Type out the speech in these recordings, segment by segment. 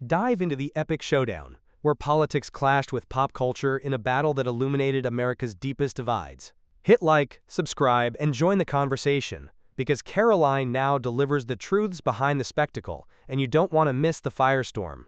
Dive into the epic showdown, where politics clashed with pop culture in a battle that illuminated America's deepest divides. Hit like, subscribe, and join the conversation, because Karoline Now delivers the truths behind the spectacle, and you don't want to miss the firestorm.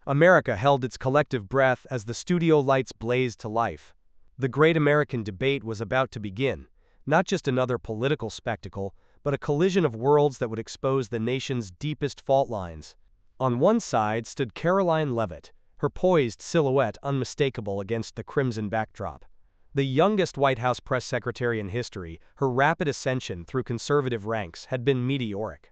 America held its collective breath as the studio lights blazed to life. The great American debate was about to begin, not just another political spectacle, but a collision of worlds that would expose the nation's deepest fault lines. On one side stood Karoline Leavitt, her poised silhouette unmistakable against the crimson backdrop. The youngest White House press secretary in history, her rapid ascension through conservative ranks had been meteoric.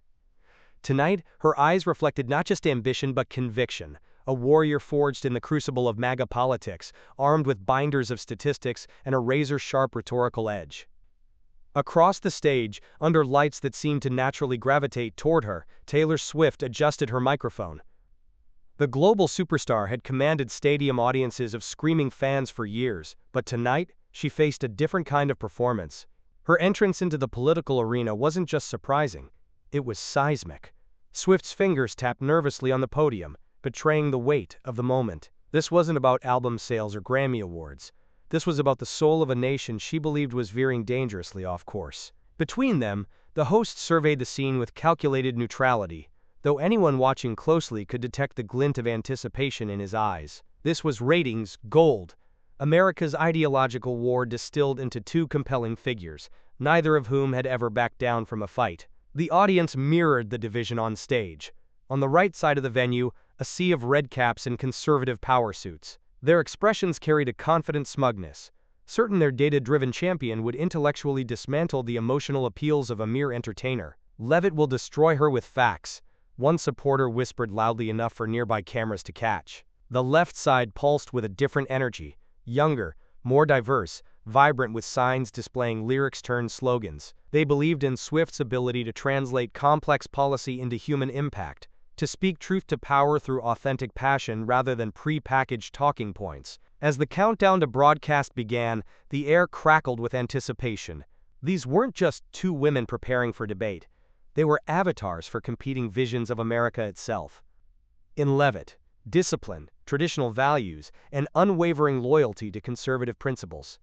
Tonight, her eyes reflected not just ambition but conviction, a warrior forged in the crucible of MAGA politics, armed with binders of statistics and a razor-sharp rhetorical edge. Across the stage, under lights that seemed to naturally gravitate toward her, Taylor Swift adjusted her microphone. The global superstar had commanded stadium audiences of screaming fans for years, but tonight, she faced a different kind of performance. Her entrance into the political arena wasn't just surprising, it was seismic. Swift's fingers tapped nervously on the podium, betraying the weight of the moment. This wasn't about album sales or Grammy Awards. This was about the soul of a nation she believed was veering dangerously off course. Between them, the host surveyed the scene with calculated neutrality, though anyone watching closely could detect the glint of anticipation in his eyes. This was ratings gold. America's ideological war distilled into two compelling figures, neither of whom had ever backed down from a fight. The audience mirrored the division on stage. On the right side of the venue, a sea of redcaps and conservative power suits. Their expressions carried a confident smugness, certain their data-driven champion would intellectually dismantle the emotional appeals of a mere entertainer. Levit will destroy her with facts, one supporter whispered loudly enough for nearby cameras to catch. The left side pulsed with a different energy, younger, more diverse, vibrant with signs displaying lyrics turned slogans. They believed in Swift's ability to translate complex policy into human impact, to speak truth to power through authentic passion rather than pre-packaged talking points. As the countdown to broadcast began, the air crackled with anticipation. These weren't just two women preparing for debate. They were avatars for competing visions of America itself. In Levit, discipline, traditional values, and unwavering loyalty to conservative principles.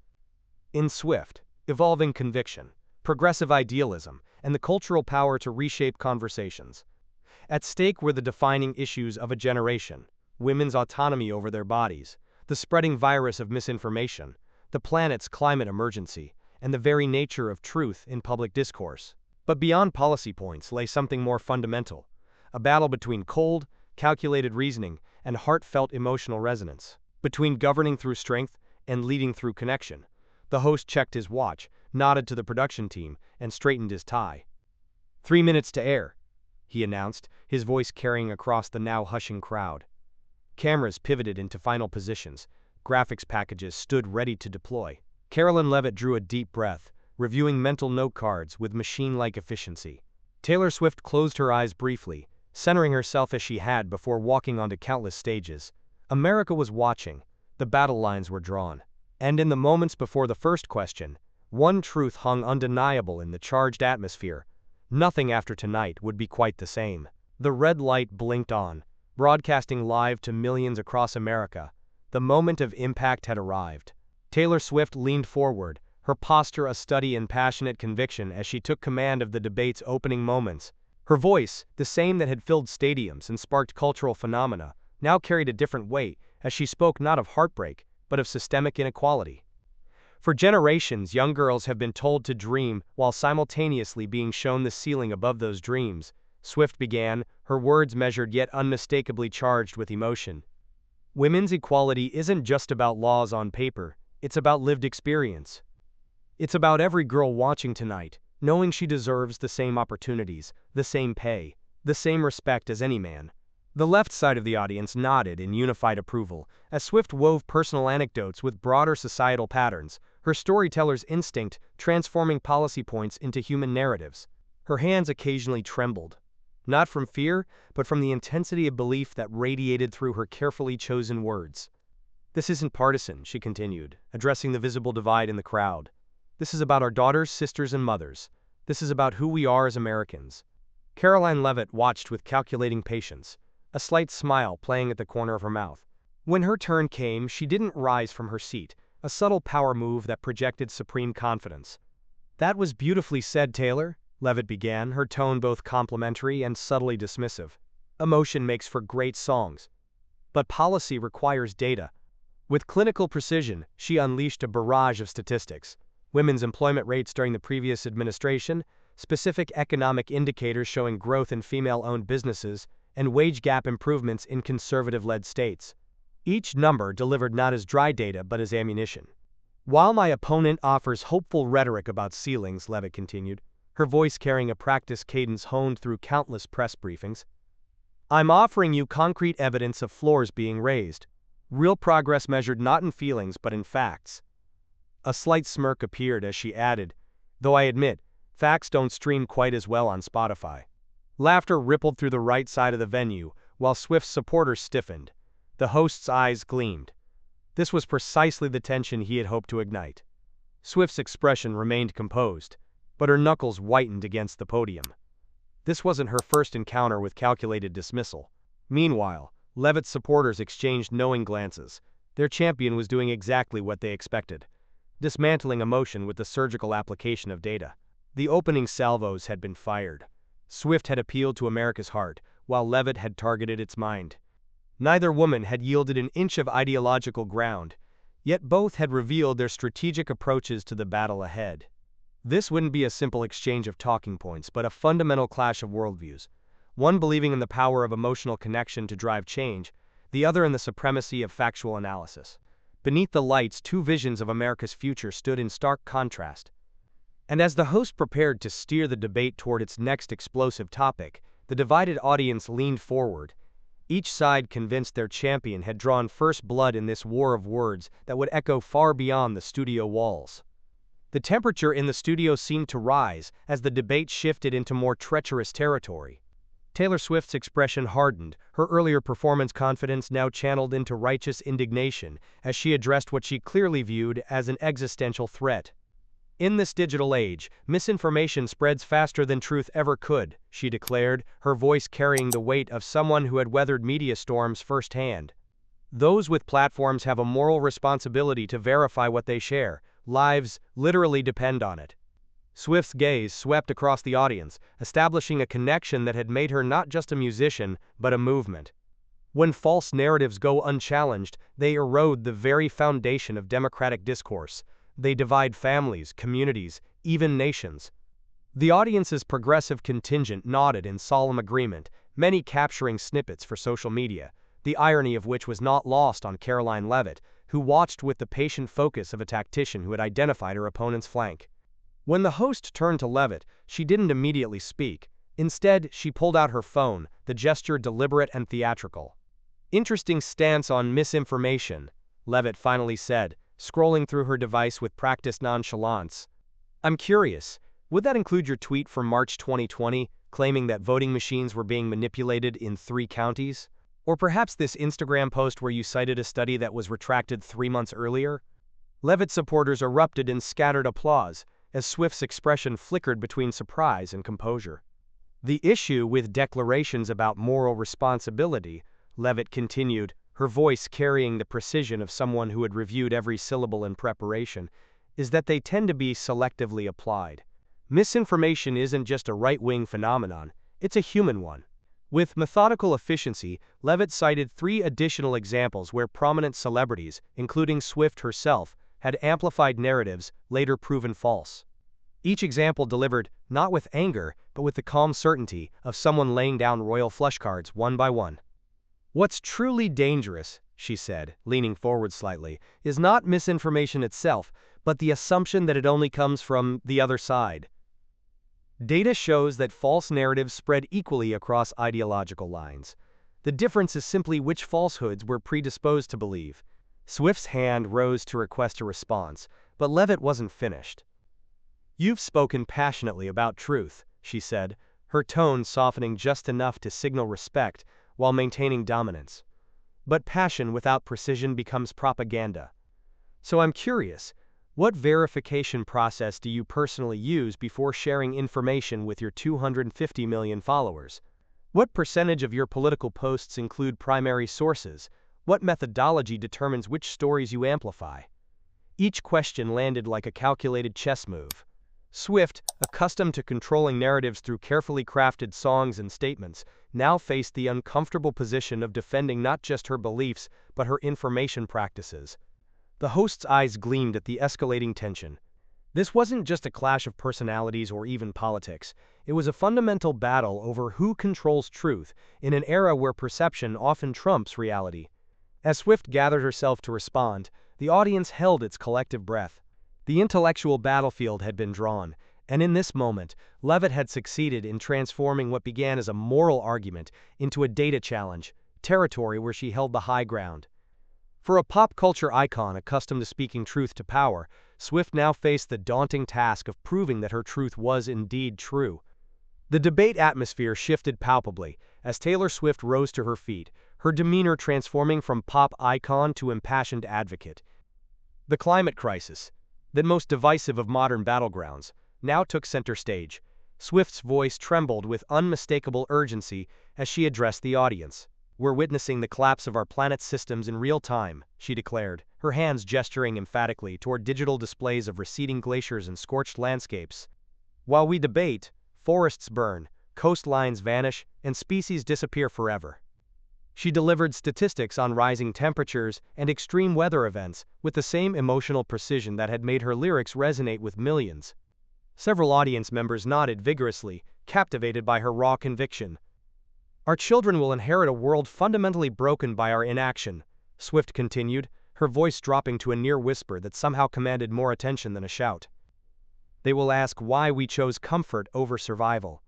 In Swift, evolving conviction, progressive idealism, and the cultural power to reshape conversations. At stake were the defining issues of a generation: women's autonomy over their bodies, the spreading virus of misinformation, the planet's climate emergency, and the very nature of truth in public discourse. But beyond policy points lay something more fundamental, a battle between cold, calculated reasoning and heartfelt emotional resonance, between governing through strength and leading through connection. The host checked his watch, nodded to the production team, and straightened his tie. 3 minutes to air, he announced, his voice carrying across the now hushing crowd. Cameras pivoted into final positions, graphics packages stood ready to deploy. Karoline Leavitt drew a deep breath, reviewing mental note cards with machine-like efficiency. Taylor Swift closed her eyes briefly, centering herself as she had before walking onto countless stages. America was watching, the battle lines were drawn. And in the moments before the first question, one truth hung undeniable in the charged atmosphere: nothing after tonight would be quite the same. The red light blinked on, broadcasting live to millions across America. The moment of impact had arrived. Taylor Swift leaned forward, her posture a study in passionate conviction as she took command of the debate's opening moments. Her voice, the same that had filled stadiums and sparked cultural phenomena, now carried a different weight as she spoke not of heartbreak, but of systemic inequality. For generations, young girls have been told to dream while simultaneously being shown the ceiling above those dreams. Swift began, her words measured yet unmistakably charged with emotion. Women's equality isn't just about laws on paper, it's about lived experience. It's about every girl watching tonight, knowing she deserves the same opportunities, the same pay, the same respect as any man. The left side of the audience nodded in unified approval, as Swift wove personal anecdotes with broader societal patterns, her storyteller's instinct transforming policy points into human narratives. Her hands occasionally trembled, not from fear, but from the intensity of belief that radiated through her carefully chosen words. This isn't partisan, she continued, addressing the visible divide in the crowd. This is about our daughters, sisters, and mothers. This is about who we are as Americans. Karoline Leavitt watched with calculating patience, a slight smile playing at the corner of her mouth. When her turn came, she didn't rise from her seat, a subtle power move that projected supreme confidence. "That was beautifully said, Taylor," Levitt began, her tone both complimentary and subtly dismissive. "Emotion makes for great songs. But policy requires data." With clinical precision, she unleashed a barrage of statistics. Women's employment rates during the previous administration, specific economic indicators showing growth in female-owned businesses, and wage gap improvements in conservative-led states. Each number delivered not as dry data but as ammunition. "While my opponent offers hopeful rhetoric about ceilings," Levitt continued, her voice carrying a practiced cadence honed through countless press briefings, "I'm offering you concrete evidence of floors being raised. Real progress measured not in feelings but in facts." A slight smirk appeared as she added, "Though I admit, facts don't stream quite as well on Spotify." Laughter rippled through the right side of the venue, while Swift's supporters stiffened. The host's eyes gleamed. This was precisely the tension he had hoped to ignite. Swift's expression remained composed, but her knuckles whitened against the podium. This wasn't her first encounter with calculated dismissal. Meanwhile, Levitt's supporters exchanged knowing glances. Their champion was doing exactly what they expected, dismantling emotion with the surgical application of data. The opening salvos had been fired. Swift had appealed to America's heart, while Levitt had targeted its mind. Neither woman had yielded an inch of ideological ground, yet both had revealed their strategic approaches to the battle ahead. This wouldn't be a simple exchange of talking points, but a fundamental clash of worldviews. One believing in the power of emotional connection to drive change, the other in the supremacy of factual analysis. Beneath the lights, two visions of America's future stood in stark contrast. And as the host prepared to steer the debate toward its next explosive topic, the divided audience leaned forward, each side convinced their champion had drawn first blood in this war of words that would echo far beyond the studio walls. The temperature in the studio seemed to rise as the debate shifted into more treacherous territory. Taylor Swift's expression hardened, her earlier performance confidence now channeled into righteous indignation as she addressed what she clearly viewed as an existential threat. "In this digital age, misinformation spreads faster than truth ever could," she declared, her voice carrying the weight of someone who had weathered media storms firsthand. "Those with platforms have a moral responsibility to verify what they share. Lives literally depend on it." Swift's gaze swept across the audience, establishing a connection that had made her not just a musician, but a movement. When false narratives go unchallenged, they erode the very foundation of democratic discourse. They divide families, communities, even nations. The audience's progressive contingent nodded in solemn agreement, many capturing snippets for social media, the irony of which was not lost on Karoline Leavitt, who watched with the patient focus of a tactician who had identified her opponent's flank. When the host turned to Leavitt, she didn't immediately speak. Instead, she pulled out her phone, the gesture deliberate and theatrical. "Interesting stance on misinformation," Leavitt finally said, scrolling through her device with practiced nonchalance. "I'm curious, would that include your tweet from March 2020, claiming that voting machines were being manipulated in 3 counties? Or perhaps this Instagram post where you cited a study that was retracted 3 months earlier?" Leavitt supporters erupted in scattered applause, as Swift's expression flickered between surprise and composure. "The issue with declarations about moral responsibility," Leavitt continued, her voice carrying the precision of someone who had reviewed every syllable in preparation, "is that they tend to be selectively applied. Misinformation isn't just a right-wing phenomenon, it's a human one." With methodical efficiency, Leavitt cited 3 additional examples where prominent celebrities, including Swift herself, had amplified narratives later proven false. Each example delivered, not with anger, but with the calm certainty of someone laying down royal flashcards one by one. "What's truly dangerous," she said, leaning forward slightly, "is not misinformation itself, but the assumption that it only comes from the other side. Data shows that false narratives spread equally across ideological lines. The difference is simply which falsehoods we're predisposed to believe." Swift's hand rose to request a response, but Leavitt wasn't finished. "You've spoken passionately about truth," she said, her tone softening just enough to signal respect while maintaining dominance. "But passion without precision becomes propaganda. So I'm curious, what verification process do you personally use before sharing information with your 250 million followers? What percentage of your political posts include primary sources? What methodology determines which stories you amplify? Each question landed like a calculated chess move. Swift, accustomed to controlling narratives through carefully crafted songs and statements, now faced the uncomfortable position of defending not just her beliefs, but her information practices. The host's eyes gleamed at the escalating tension. This wasn't just a clash of personalities or even politics. It was a fundamental battle over who controls truth in an era where perception often trumps reality. As Swift gathered herself to respond, the audience held its collective breath. The intellectual battlefield had been drawn, and in this moment, Levitt had succeeded in transforming what began as a moral argument into a data challenge, territory where she held the high ground. For a pop culture icon accustomed to speaking truth to power, Swift now faced the daunting task of proving that her truth was indeed true. The debate atmosphere shifted palpably as Taylor Swift rose to her feet, her demeanor transforming from pop icon to impassioned advocate. The climate crisis, the most divisive of modern battlegrounds, now took center stage. Swift's voice trembled with unmistakable urgency as she addressed the audience. "We're witnessing the collapse of our planet's systems in real time," she declared, her hands gesturing emphatically toward digital displays of receding glaciers and scorched landscapes. "While we debate, forests burn, coastlines vanish, and species disappear forever." She delivered statistics on rising temperatures and extreme weather events with the same emotional precision that had made her lyrics resonate with millions. Several audience members nodded vigorously, captivated by her raw conviction. "Our children will inherit a world fundamentally broken by our inaction," Swift continued, her voice dropping to a near whisper that somehow commanded more attention than a shout. "They will ask why we chose comfort over survival."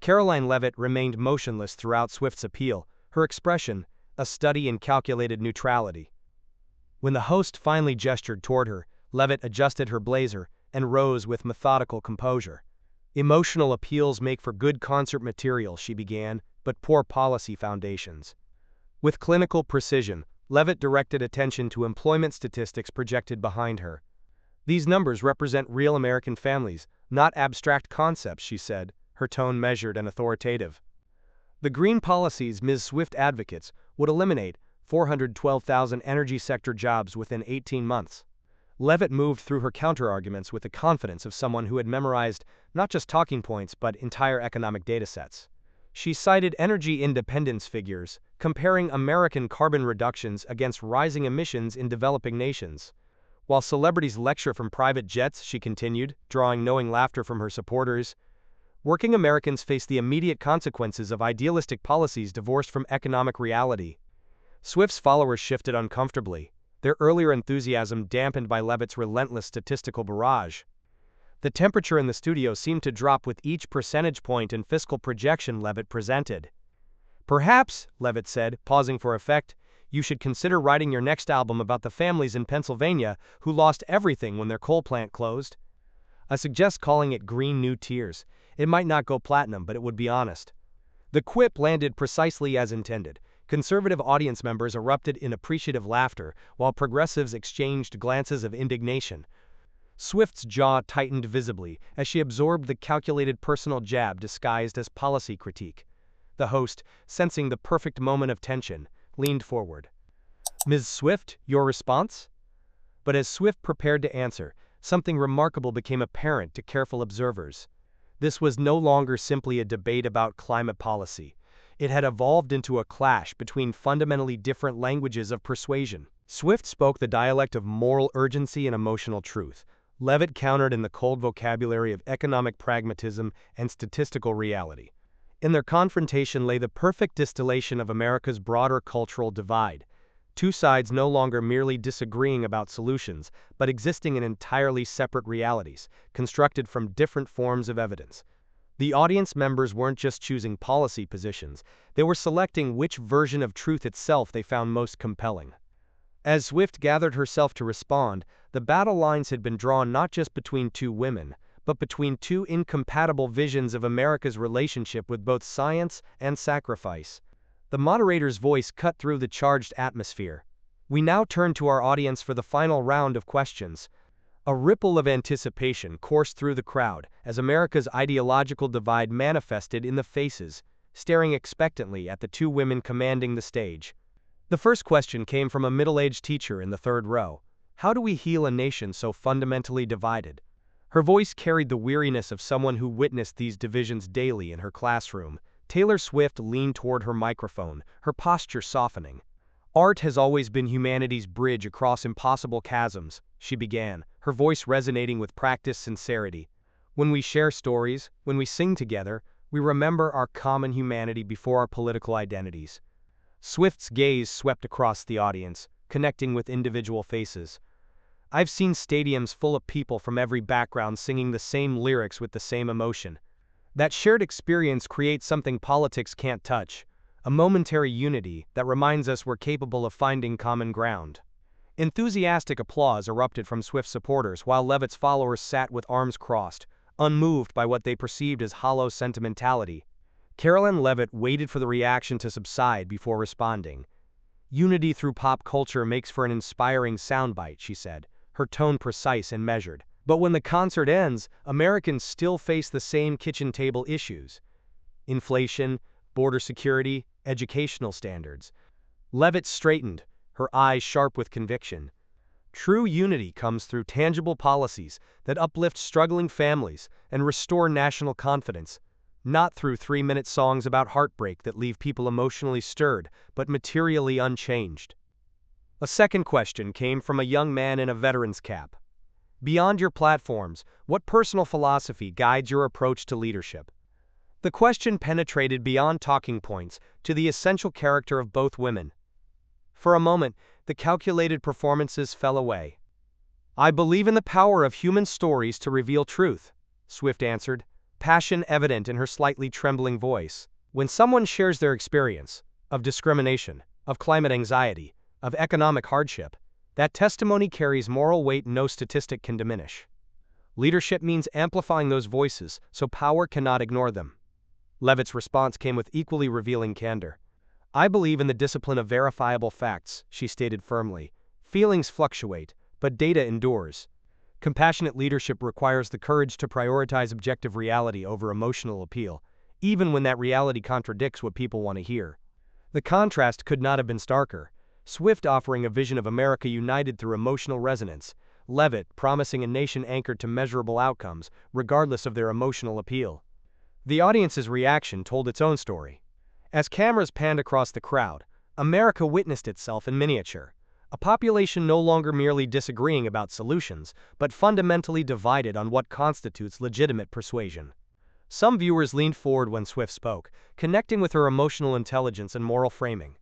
Karoline Leavitt remained motionless throughout Swift's appeal, her expression a study in calculated neutrality. When the host finally gestured toward her, Leavitt adjusted her blazer and rose with methodical composure. "Emotional appeals make for good concert material," she began, "but poor policy foundations." With clinical precision, Leavitt directed attention to employment statistics projected behind her. "These numbers represent real American families, not abstract concepts," she said, her tone measured and authoritative. The green policies Ms. Swift advocates would eliminate 412,000 energy sector jobs within 18 months. Leavitt moved through her counterarguments with the confidence of someone who had memorized not just talking points but entire economic datasets. She cited energy independence figures, comparing American carbon reductions against rising emissions in developing nations. While celebrities lecture from private jets, she continued, drawing knowing laughter from her supporters, working Americans face the immediate consequences of idealistic policies divorced from economic reality. Swift's followers shifted uncomfortably, their earlier enthusiasm dampened by Levitt's relentless statistical barrage. The temperature in the studio seemed to drop with each percentage point and fiscal projection Levitt presented. "Perhaps," Levitt said, pausing for effect, "you should consider writing your next album about the families in Pennsylvania who lost everything when their coal plant closed. I suggest calling it Green New Tears. It might not go platinum, but it would be honest." The quip landed precisely as intended. Conservative audience members erupted in appreciative laughter, while progressives exchanged glances of indignation. Swift's jaw tightened visibly as she absorbed the calculated personal jab disguised as policy critique. The host, sensing the perfect moment of tension, leaned forward. "Ms. Swift, your response?" But as Swift prepared to answer, something remarkable became apparent to careful observers. This was no longer simply a debate about climate policy. It had evolved into a clash between fundamentally different languages of persuasion. Swift spoke the dialect of moral urgency and emotional truth. Levitt countered in the cold vocabulary of economic pragmatism and statistical reality. In their confrontation lay the perfect distillation of America's broader cultural divide. Two sides no longer merely disagreeing about solutions, but existing in entirely separate realities, constructed from different forms of evidence. The audience members weren't just choosing policy positions, they were selecting which version of truth itself they found most compelling. As Swift gathered herself to respond, the battle lines had been drawn not just between two women, but between two incompatible visions of America's relationship with both science and sacrifice. The moderator's voice cut through the charged atmosphere. "We now turn to our audience for the final round of questions." A ripple of anticipation coursed through the crowd as America's ideological divide manifested in the faces, staring expectantly at the two women commanding the stage. The first question came from a middle-aged teacher in the third row. How do we heal a nation so fundamentally divided? Her voice carried the weariness of someone who witnessed these divisions daily in her classroom. Taylor Swift leaned toward her microphone, her posture softening. Art has always been humanity's bridge across impossible chasms, she began, her voice resonating with practiced sincerity. When we share stories, when we sing together, we remember our common humanity before our political identities. Swift's gaze swept across the audience, connecting with individual faces. I've seen stadiums full of people from every background singing the same lyrics with the same emotion. That shared experience creates something politics can't touch, a momentary unity that reminds us we're capable of finding common ground. Enthusiastic applause erupted from Swift's supporters while Levitt's followers sat with arms crossed, unmoved by what they perceived as hollow sentimentality. Karoline Leavitt waited for the reaction to subside before responding. Unity through pop culture makes for an inspiring soundbite, she said, her tone precise and measured. But when the concert ends, Americans still face the same kitchen table issues. Inflation, border security, educational standards. Leavitt straightened, her eyes sharp with conviction. True unity comes through tangible policies that uplift struggling families and restore national confidence, not through 3-minute songs about heartbreak that leave people emotionally stirred but materially unchanged. A second question came from a young man in a veteran's cap. Beyond your platforms, what personal philosophy guides your approach to leadership? The question penetrated beyond talking points to the essential character of both women. For a moment, the calculated performances fell away. I believe in the power of human stories to reveal truth, Swift answered, passion evident in her slightly trembling voice. When someone shares their experience of discrimination, of climate anxiety, of economic hardship, that testimony carries moral weight no statistic can diminish. Leadership means amplifying those voices so power cannot ignore them. Levitt's response came with equally revealing candor. I believe in the discipline of verifiable facts, she stated firmly. Feelings fluctuate, but data endures. Compassionate leadership requires the courage to prioritize objective reality over emotional appeal, even when that reality contradicts what people want to hear. The contrast could not have been starker. Swift offering a vision of America united through emotional resonance, Levitt promising a nation anchored to measurable outcomes, regardless of their emotional appeal. The audience's reaction told its own story. As cameras panned across the crowd, America witnessed itself in miniature. A population no longer merely disagreeing about solutions, but fundamentally divided on what constitutes legitimate persuasion. Some viewers leaned forward when Swift spoke, connecting with her emotional intelligence and moral framing.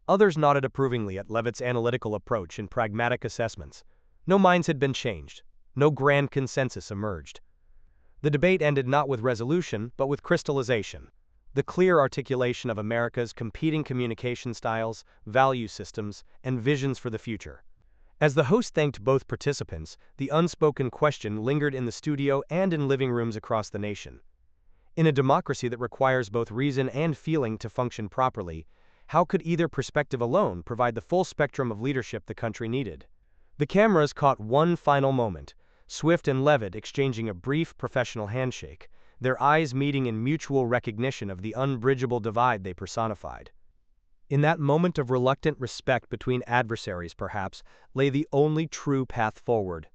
Others nodded approvingly at Levitt's analytical approach and pragmatic assessments. No minds had been changed. No grand consensus emerged. The debate ended not with resolution, but with crystallization. The clear articulation of America's competing communication styles, value systems, and visions for the future. As the host thanked both participants, the unspoken question lingered in the studio and in living rooms across the nation. In a democracy that requires both reason and feeling to function properly, how could either perspective alone provide the full spectrum of leadership the country needed? The cameras caught one final moment, Swift and Levitt exchanging a brief professional handshake, their eyes meeting in mutual recognition of the unbridgeable divide they personified. In that moment of reluctant respect between adversaries, perhaps, lay the only true path forward.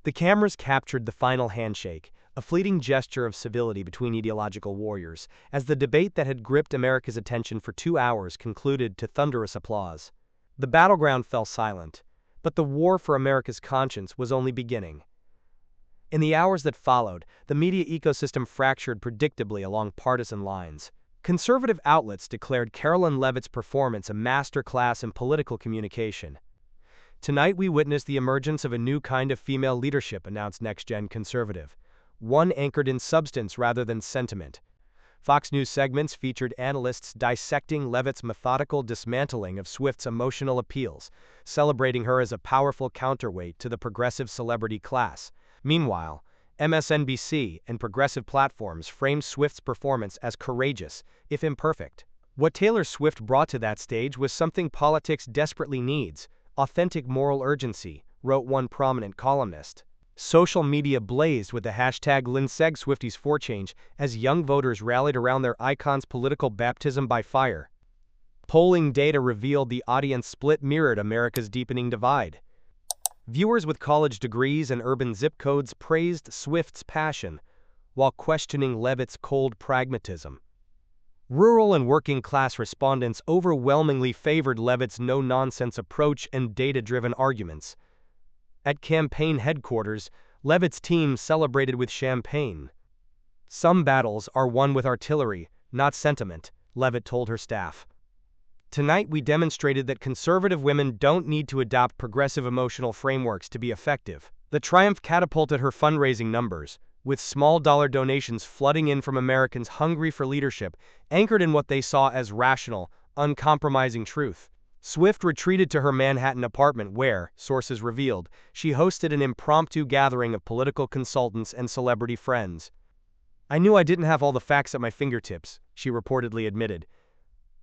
The cameras captured the final handshake, a fleeting gesture of civility between ideological warriors, as the debate that had gripped America's attention for 2 hours concluded to thunderous applause. The battleground fell silent, but the war for America's conscience was only beginning. In the hours that followed, the media ecosystem fractured predictably along partisan lines. Conservative outlets declared Karoline Leavitt's performance a masterclass in political communication. Tonight we witness the emergence of a new kind of female leadership, announced next-gen conservative. One anchored in substance rather than sentiment. Fox News segments featured analysts dissecting Leavitt's methodical dismantling of Swift's emotional appeals, celebrating her as a powerful counterweight to the progressive celebrity class. Meanwhile, MSNBC and progressive platforms framed Swift's performance as courageous, if imperfect. What Taylor Swift brought to that stage was something politics desperately needs: authentic moral urgency, wrote one prominent columnist. Social media blazed with the hashtag #LinSegSwifties4Change as young voters rallied around their icon's political baptism by fire. Polling data revealed the audience split mirrored America's deepening divide. Viewers with college degrees and urban zip codes praised Swift's passion, while questioning Levitt's cold pragmatism. Rural and working-class respondents overwhelmingly favored Levitt's no-nonsense approach and data-driven arguments. At campaign headquarters, Levitt's team celebrated with champagne. "Some battles are won with artillery, not sentiment," Levitt told her staff. "Tonight we demonstrated that conservative women don't need to adopt progressive emotional frameworks to be effective." The triumph catapulted her fundraising numbers, with small-dollar donations flooding in from Americans hungry for leadership, anchored in what they saw as rational, uncompromising truth. Swift retreated to her Manhattan apartment where, sources revealed, she hosted an impromptu gathering of political consultants and celebrity friends. "I knew I didn't have all the facts at my fingertips," she reportedly admitted.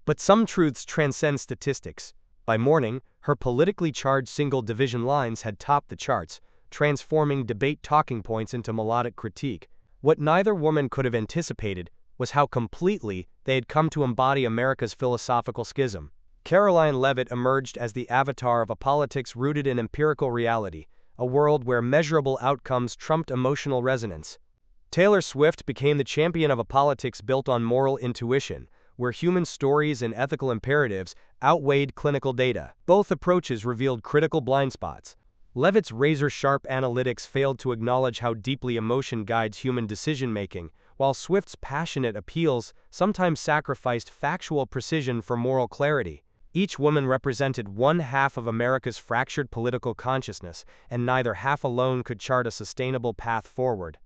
"But some truths transcend statistics." By morning, her politically charged single-division lines had topped the charts, transforming debate talking points into melodic critique. What neither woman could have anticipated was how completely they had come to embody America's philosophical schism. Karoline Leavitt emerged as the avatar of a politics rooted in empirical reality, a world where measurable outcomes trumped emotional resonance. Taylor Swift became the champion of a politics built on moral intuition, where human stories and ethical imperatives outweighed clinical data. Both approaches revealed critical blind spots. Levitt's razor-sharp analytics failed to acknowledge how deeply emotion guides human decision-making, while Swift's passionate appeals sometimes sacrificed factual precision for moral clarity. Each woman represented one half of America's fractured political consciousness, and neither half alone could chart a sustainable path forward.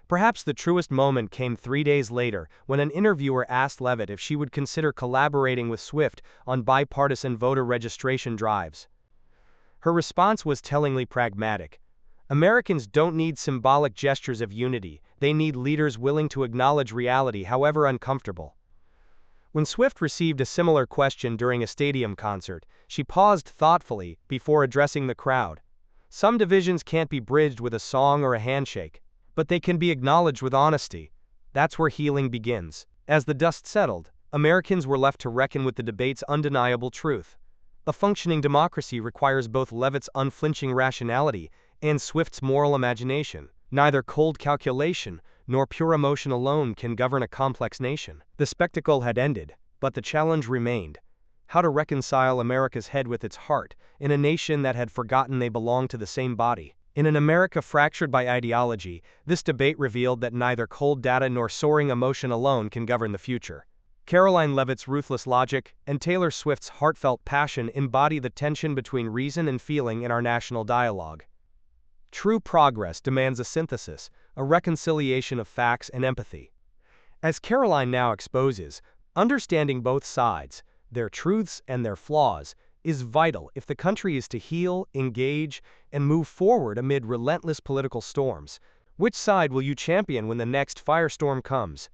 Perhaps the truest moment came 3 days later, when an interviewer asked Leavitt if she would consider collaborating with Swift on bipartisan voter registration drives. Her response was tellingly pragmatic. "Americans don't need symbolic gestures of unity, they need leaders willing to acknowledge reality, however uncomfortable." When Swift received a similar question during a stadium concert, she paused thoughtfully before addressing the crowd. "Some divisions can't be bridged with a song or a handshake, but they can be acknowledged with honesty. That's where healing begins." As the dust settled, Americans were left to reckon with the debate's undeniable truth. A functioning democracy requires both Levitt's unflinching rationality and Swift's moral imagination. Neither cold calculation nor pure emotion alone can govern a complex nation. The spectacle had ended, but the challenge remained. How to reconcile America's head with its heart, in a nation that had forgotten they belonged to the same body. In an America fractured by ideology, this debate revealed that neither cold data nor soaring emotion alone can govern the future. Karoline Leavitt's ruthless logic and Taylor Swift's heartfelt passion embody the tension between reason and feeling in our national dialogue. True progress demands a synthesis, a reconciliation of facts and empathy. As Karoline Now exposes, understanding both sides, their truths and their flaws, is vital if the country is to heal, engage, and move forward amid relentless political storms. Which side will you champion when the next firestorm comes?